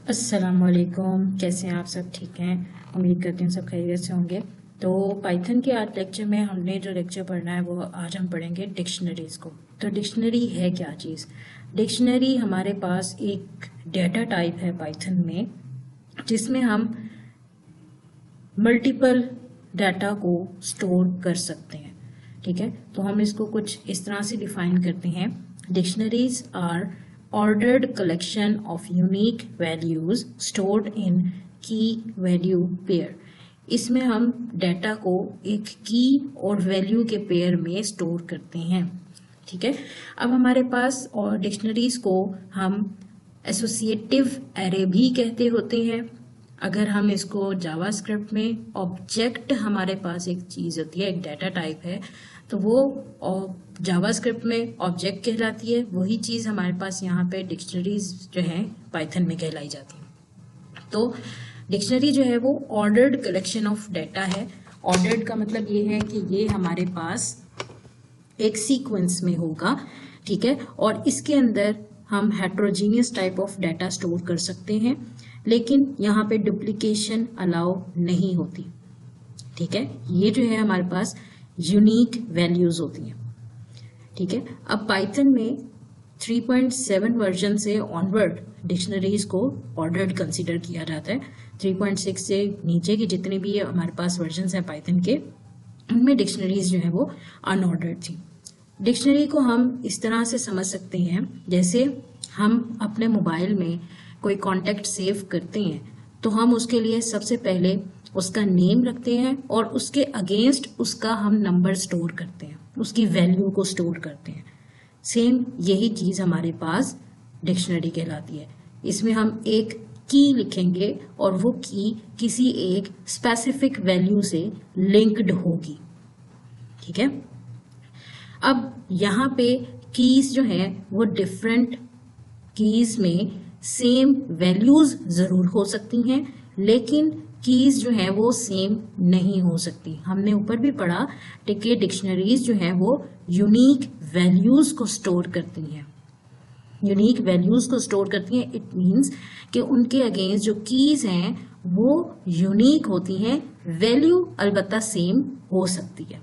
अस्सलामुअलैकुम, कैसे हैं आप? सब ठीक हैं? उम्मीद करती हूँ सब खैरियत से होंगे। तो पाइथन के आज लेक्चर में हमने जो लेक्चर पढ़ना है वो आज हम पढ़ेंगे डिक्शनरीज को। तो डिक्शनरी है क्या चीज़? डिक्शनरी हमारे पास एक डेटा टाइप है पाइथन में, जिसमें हम मल्टीपल डाटा को स्टोर कर सकते हैं। ठीक है, तो हम इसको कुछ इस तरह से डिफाइन करते हैं। Dictionaries are ordered collection of unique values stored in key value pair। इसमें हम डाटा को एक की और वैल्यू के पेयर में स्टोर करते हैं। ठीक है, अब हमारे पास और डिक्शनरीज को हम एसोसिएटिव एरे भी कहते होते हैं। अगर हम इसको जावास्क्रिप्ट में ऑब्जेक्ट, हमारे पास एक चीज़ होती है, एक डाटा टाइप है, तो वो जावास्क्रिप्ट में ऑब्जेक्ट कहलाती है। वही चीज़ हमारे पास यहाँ पे डिक्शनरीज जो है पाइथन में कहलाई जाती है। तो डिक्शनरी जो है वो ऑर्डर्ड कलेक्शन ऑफ डाटा है। ऑर्डर्ड का मतलब ये है कि ये हमारे पास एक सीक्वेंस में होगा। ठीक है, और इसके अंदर हम heterogeneous type of data store कर सकते हैं, लेकिन यहाँ पे डुप्लीकेशन अलाउ नहीं होती। ठीक है, ये जो है हमारे पास यूनिक वैल्यूज होती हैं। ठीक है, अब पाइथन में 3.7 वर्जन से ऑनवर्ड डिक्शनरीज को ऑर्डर्ड कंसीडर किया जाता है। 3.6 से नीचे की जितने भी हमारे पास वर्जन हैं पाइथन के, उनमें डिक्शनरीज जो है वो अनऑर्डर्ड थी। डिक्शनरी को हम इस तरह से समझ सकते हैं, जैसे हम अपने मोबाइल में कोई कॉन्टेक्ट सेव करते हैं तो हम उसके लिए सबसे पहले उसका नेम रखते हैं और उसके अगेंस्ट उसका हम नंबर स्टोर करते हैं, उसकी वैल्यू को स्टोर करते हैं। सेम यही चीज़ हमारे पास डिक्शनरी कहलाती है। इसमें हम एक की लिखेंगे और वो की किसी एक स्पेसिफिक वैल्यू से लिंक्ड होगी। ठीक है, अब यहाँ पे कीज जो है वो डिफरेंट कीज में सेम वैल्यूज जरूर हो सकती हैं, लेकिन कीज जो है वो सेम नहीं हो सकती। हमने ऊपर भी पढ़ा कि डिक्शनरीज जो है वो यूनिक वैल्यूज को स्टोर करती हैं। यूनिक वैल्यूज को स्टोर करती हैं, इट मींस कि उनके अगेंस्ट जो कीज हैं वो यूनिक होती हैं, वैल्यू अलबत्ता सेम हो सकती है।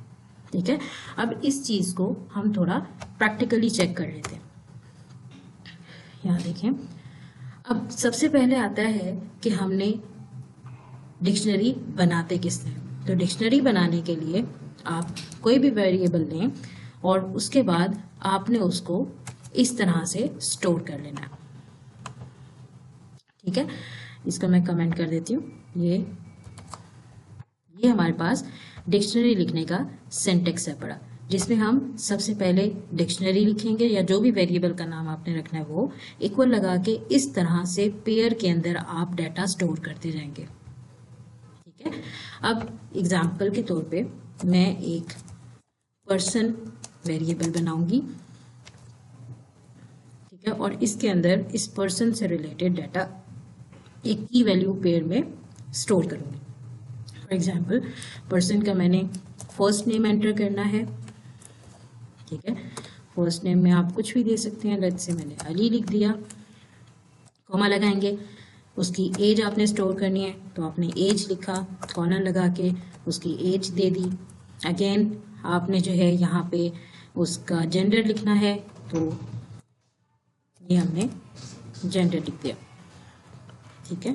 ठीक है, अब इस चीज को हम थोड़ा प्रैक्टिकली चेक कर लेते हैं। यहाँ देखें, अब सबसे पहले आता है कि हमने डिक्शनरी बनाते किसने। तो डिक्शनरी बनाने के लिए आप कोई भी वेरिएबल लें और उसके बाद आपने उसको इस तरह से स्टोर कर लेना है। ठीक है, इसको मैं कमेंट कर देती हूँ। ये हमारे पास डिक्शनरी लिखने का सिंटेक्स है पड़ा, जिसमें हम सबसे पहले डिक्शनरी लिखेंगे या जो भी वेरिएबल का नाम आपने रखना है वो इक्वल लगा के इस तरह से पेयर के अंदर आप डाटा स्टोर करते जाएंगे। ठीक है, अब एग्जाम्पल के तौर पे मैं एक पर्सन वेरिएबल बनाऊंगी। ठीक है, और इसके अंदर इस पर्सन से रिलेटेड डाटा एक की वैल्यू पेयर में स्टोर करूंगी। फॉर एग्जाम्पल, पर्सन का मैंने फर्स्ट नेम एंटर करना है। ठीक है, फर्स्ट नेम में आप कुछ भी दे सकते हैं। लेट्स से मैंने अली लिख दिया, कॉमा लगाएंगे। उसकी एज आपने स्टोर करनी है तो आपने एज लिखा, कॉर्नर लगा के उसकी एज दे दी। अगेन आपने जो है यहाँ पे उसका जेंडर लिखना है, तो ये हमने जेंडर लिख दिया। ठीक है,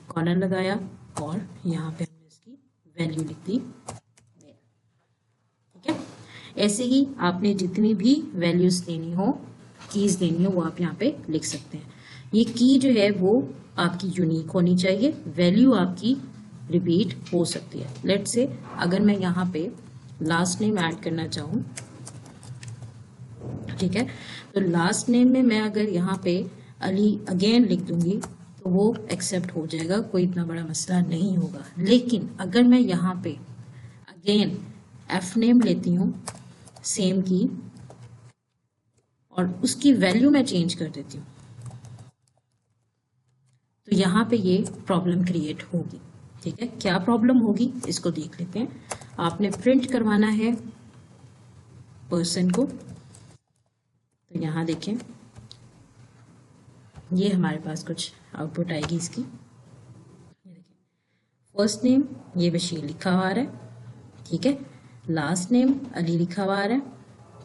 कॉर्नर लगाया और यहाँ पे हमने उसकी वैल्यू लिख दी। ठीक है, ऐसे ही आपने जितनी भी वैल्यूज देनी हो, कीज देनी हो, वो आप यहाँ पे लिख सकते हैं। ये की जो है वो आपकी यूनिक होनी चाहिए, वैल्यू आपकी रिपीट हो सकती है। लेट्स से अगर मैं यहाँ पे लास्ट नेम ऐड करना चाहूँ, ठीक है, तो लास्ट नेम में मैं अगर यहाँ पे अली अगेन लिख दूंगी तो वो एक्सेप्ट हो जाएगा, कोई इतना बड़ा मसला नहीं होगा। लेकिन अगर मैं यहाँ पे अगेन एफ नेम लेती हूँ सेम की और उसकी वैल्यू मैं चेंज कर देती हूँ, तो यहाँ पे ये प्रॉब्लम क्रिएट होगी। ठीक है, क्या प्रॉब्लम होगी इसको देख लेते हैं। आपने प्रिंट करवाना है पर्सन को, तो यहाँ देखें ये हमारे पास कुछ आउटपुट आएगी इसकी। फर्स्ट नेम ये बशीर लिखा हुआ है, ठीक है। लास्ट नेम अली लिखा हुआ है,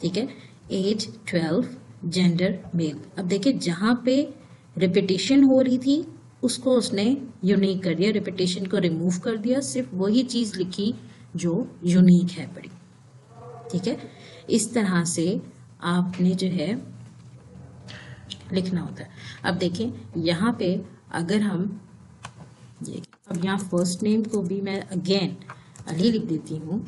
ठीक है। Age 12, gender male. अब देखिए जहाँ पे रिपीटेशन हो रही थी उसको उसने यूनिक कर दिया, रिपीटेशन को रिमूव कर दिया, सिर्फ वही चीज लिखी जो यूनिक है बड़ी, ठीक है। इस तरह से आपने जो है लिखना होता है। अब देखें यहाँ पे अगर हम ये, अब यहाँ फर्स्ट नेम को भी मैं अगेन अली लिख देती हूँ,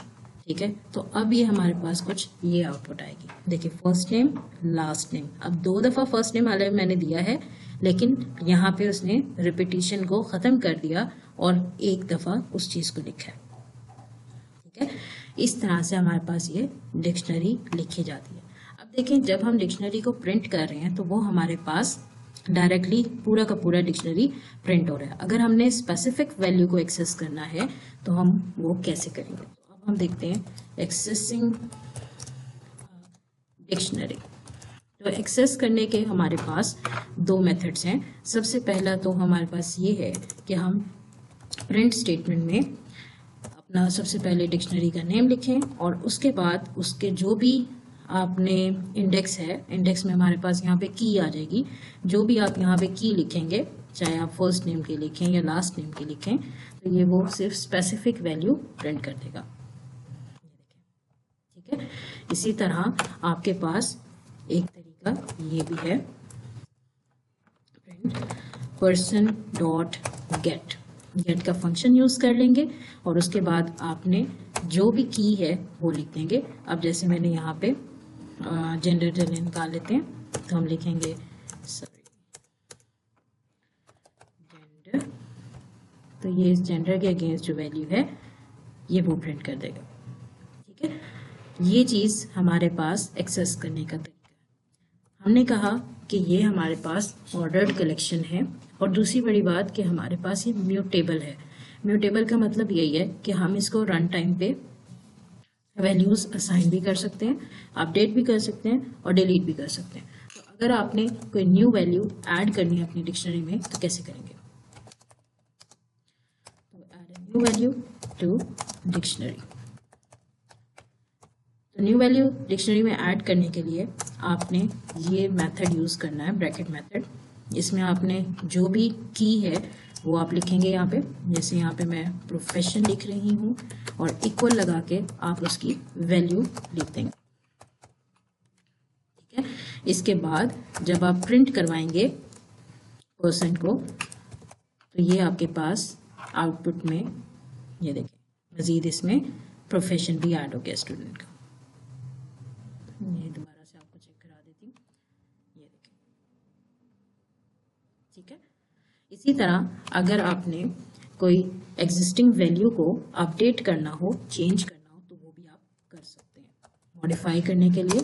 ठीक है। तो अब ये हमारे पास कुछ ये आउटपुट आएगी। देखिए फर्स्ट नेम लास्ट नेम, अब 2 दफा फर्स्ट नेम अलग मैंने दिया है, लेकिन यहाँ पे उसने रिपीटेशन को खत्म कर दिया और 1 दफा उस चीज को लिखा है, ठीक है। इस तरह से हमारे पास ये डिक्शनरी लिखी जाती है। अब देखें जब हम डिक्शनरी को प्रिंट कर रहे हैं तो वो हमारे पास डायरेक्टली पूरा का पूरा डिक्शनरी प्रिंट हो रहा है। अगर हमने स्पेसिफिक वैल्यू को एक्सेस करना है तो हम वो कैसे करेंगे। तो अब हम देखते हैं एक्सेसिंग डिक्शनरी। तो एक्सेस करने के हमारे पास 2 मेथड्स हैं। सबसे पहला तो हमारे पास ये है कि हम प्रिंट स्टेटमेंट में अपना सबसे पहले डिक्शनरी का नेम लिखें और उसके बाद उसके जो भी आपने इंडेक्स है, इंडेक्स में हमारे पास यहाँ पे की आ जाएगी, जो भी आप यहाँ पे की लिखेंगे, चाहे आप फर्स्ट नेम के लिखें या लास्ट नेम के लिखें, तो ये वो सिर्फ स्पेसिफिक वैल्यू प्रिंट कर देगा, ठीक है। इसी तरह आपके पास एक तरीका ये भी है, print person dot get, get का फंक्शन यूज कर लेंगे और उसके बाद आपने जो भी की है वो लिख देंगे। अब जैसे मैंने यहाँ पे जेंडर चलिए निकाल लेते हैं, तो हम लिखेंगे जेंडर, तो ये इस जेंडर के अगेंस्ट जो वैल्यू है ये वो प्रिंट कर देगा, ठीक है। ये चीज हमारे पास एक्सेस करने का तरीका है। हमने कहा कि ये हमारे पास ऑर्डर्ड कलेक्शन है और दूसरी बड़ी बात कि हमारे पास ये म्यूटेबल है। म्यूटेबल का मतलब यही है कि हम इसको रन टाइम पे वैल्यूज असाइन भी कर सकते हैं, अपडेट भी कर सकते हैं और डिलीट भी कर सकते हैं। तो अगर आपने कोई न्यू वैल्यू ऐड करनी है अपनी डिक्शनरी में तो कैसे करेंगे। तो add new value to dictionary. तो न्यू वैल्यू डिक्शनरी में ऐड करने के लिए आपने ये मेथड यूज करना है, ब्रैकेट मेथड। इसमें आपने जो भी की है वो आप लिखेंगे यहाँ पे, जैसे यहाँ पे मैं प्रोफेशन लिख रही हूँ और इक्वल लगा के आप उसकी वैल्यू लिख देंगे, ठीक है। इसके बाद जब आप प्रिंट करवाएंगे पर्सन को तो ये आपके पास आउटपुट में ये देखिए मजीद इसमें प्रोफेशन भी ऐड हो गया स्टूडेंट का। ये दोबारा से आपको चेक करा देती हूँ, ये देखिए, ठीक है। इसी तरह अगर आपने कोई एग्जिस्टिंग वैल्यू को अपडेट करना हो, चेंज करना हो, तो वो भी आप कर सकते हैं। मॉडिफाई करने के लिए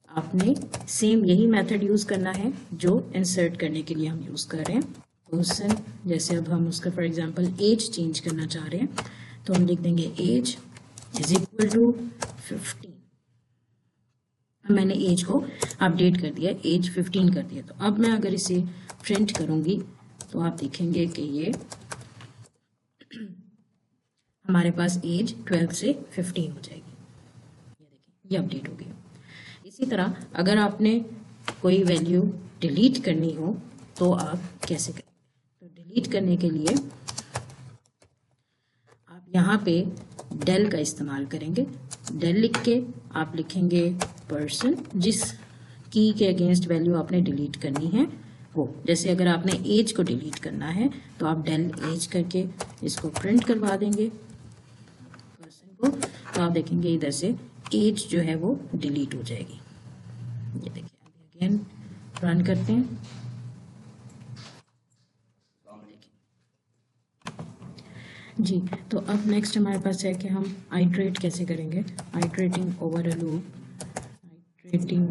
आपने सेम यही मेथड यूज करना है जो इंसर्ट करने के लिए हम यूज कर रहे हैं। पर्सन, जैसे अब हम उसका फॉर एग्जांपल एज चेंज करना चाह रहे हैं तो हम लिख देंगे एज इज इक्वल टू 15। मैंने एज को अपडेट कर दिया, एज 15 कर दिया। तो अब मैं अगर इसे प्रिंट करूंगी तो आप देखेंगे कि ये हमारे पास एज 12 से 15 हो जाएगी। ये देखिए ये अपडेट हो गया। इसी तरह अगर आपने कोई वैल्यू डिलीट करनी हो तो आप कैसे करेंगे। तो डिलीट करने के लिए आप यहाँ पे डेल का इस्तेमाल करेंगे। डेल लिख के आप लिखेंगे पर्सन, जिस की के अगेंस्ट वैल्यू आपने डिलीट करनी है वो। जैसे अगर आपने एज को डिलीट करना है तो आप डेल एज करके इसको प्रिंट करवा देंगे पर्सन को, तो आप देखेंगे इधर से एज जो है वो डिलीट हो जाएगी। ये देखिए अभी अगेन रन करते हैं, जी। तो अब नेक्स्ट हमारे पास है कि हम आइट्रेट कैसे करेंगे। Iterating over a loop, iterating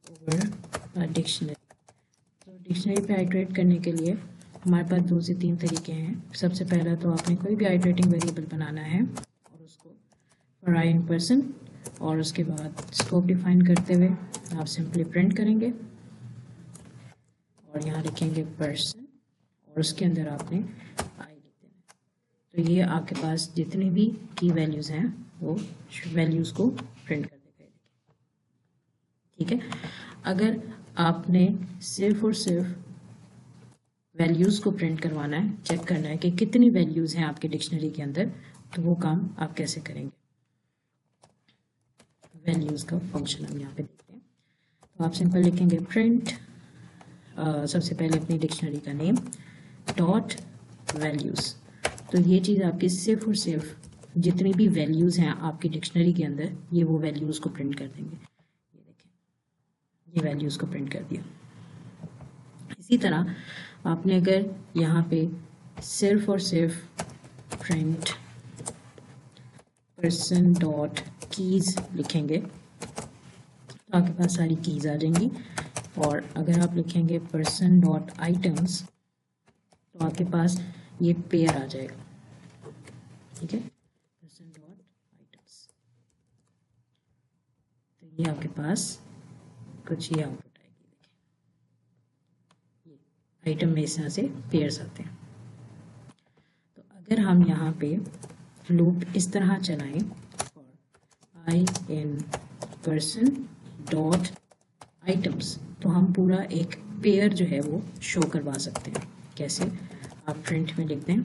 over dictionary. तो डिक्शनरी पे आइट्रेट करने के लिए हमारे पास 2 से 3 तरीके हैं। सबसे पहला तो आपने कोई भी आइट्रेटिंग वेरिएबल बनाना है और उसको फॉर आई इन पर्सन और उसके बाद स्कोप डिफाइन करते हुए आप सिंपली प्रिंट करेंगे और यहाँ लिखेंगे पर्सन और उसके अंदर आपने आई लिख देना। तो ये आपके पास जितनी भी की वैल्यूज़ हैं वो वैल्यूज़ को प्रिंट कर देगा। ठीक है, अगर आपने सिर्फ और सिर्फ वैल्यूज़ को प्रिंट करवाना है, चेक करना है कि कितनी वैल्यूज़ हैं आपके डिक्शनरी के अंदर, तो वो काम आप कैसे करेंगे। वैल्यूज़ का फंक्शन हम यहाँ पे देखते हैं। तो आप सिंपल लिखेंगे प्रिंट, सबसे पहले अपनी डिक्शनरी का नेम डॉट वैल्यूज़। तो ये चीज़ आपकी सिर्फ और सिर्फ जितनी भी वैल्यूज़ हैं आपकी डिक्शनरी के अंदर, ये वो वैल्यूज़ को प्रिंट कर देंगे। ये देखें, ये वैल्यूज़ को प्रिंट कर दिया। इसी तरह आपने अगर यहाँ पे सिर्फ और सिर्फ प्रिंट पर्सन डॉट कीज़ लिखेंगे तो आपके पास सारी कीज़ आ जाएंगी। और अगर आप लिखेंगे पर्सन डॉट आइटम्स तो आपके पास ये पेयर आ जाएगा। ठीक है, पर्सन डॉट आइटम्स, तो ये आपके पास कुछ ये आउटपुट आएगी। देखिए, ये आइटम में इस तरह से पेयर्स आते हैं। तो अगर हम यहाँ पे लूप इस तरह चलाएं और आई इन पर्सन डॉट आइटम्स, तो हम पूरा एक पेयर जो है वो शो करवा सकते हैं। कैसे, आप प्रिंट में लिखते हैं।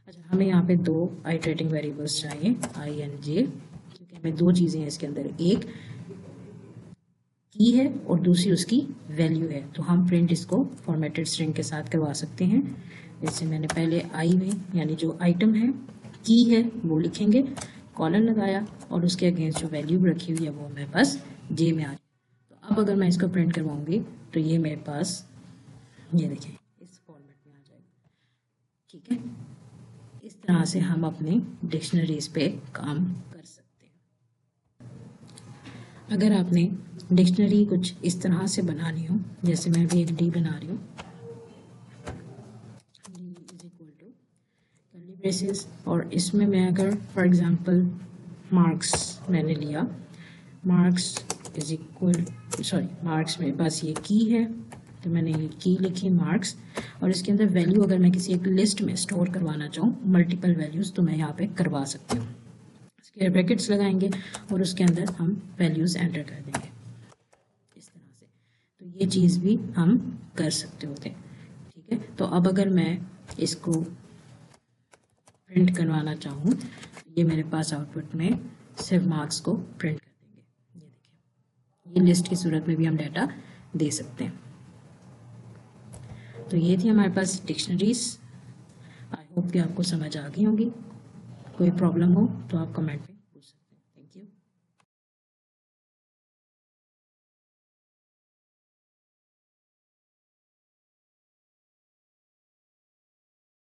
अच्छा, हमें यहाँ पे दो आइटरेटिंग वेरिएबल्स चाहिए, आई एंड जे, क्योंकि हमें दो चीज़ें हैं इसके अंदर, एक की है और दूसरी उसकी वैल्यू है। तो हम प्रिंट इसको फॉर्मेटेड स्ट्रिंग के साथ करवा सकते हैं। जैसे मैंने पहले आई में यानी जो आइटम है की है वो लिखेंगे, कॉलन लगाया और उसके अगेंस्ट जो वैल्यू रखी हुई है वो मेरे पास जे में आ रही। तो अब अगर मैं इसको प्रिंट करवाऊंगी तो ये मेरे पास, ये देखें, इस फॉर्मेट में आ जाएगा। ठीक है, इस तरह से हम अपने डिक्शनरीज पे काम कर सकते हैं। अगर आपने डिक्शनरी कुछ इस तरह से बनानी हो, जैसे मैं भी एक डी बना रही हूँ, ब्रेसेस, और इसमें मैं अगर फॉर एग्जांपल मार्क्स मैंने लिया, marks is equal, sorry marks मेरे पास ये की है तो मैंने ये की लिखी मार्क्स, और इसके अंदर वैल्यू अगर मैं किसी एक लिस्ट में स्टोर करवाना चाहूँ मल्टीपल वैल्यूज़, तो मैं यहाँ पे करवा सकती हूँ। स्क्वायर ब्रैकेट्स लगाएंगे और उसके अंदर हम वैल्यूज़ एंटर कर देंगे इस तरह से। तो ये चीज़ भी हम कर सकते होते हैं। ठीक है, तो अब अगर मैं इसको प्रिंट करवाना चाहूँ, ये मेरे पास आउटपुट में सिर्फ मार्क्स को प्रिंट कर देंगे। ये देखिए, ये लिस्ट की सूरत में भी हम डाटा दे सकते हैं। तो ये थी हमारे पास डिक्शनरीज। आई होप कि आपको समझ आ गई होगी। कोई प्रॉब्लम हो तो आप कमेंट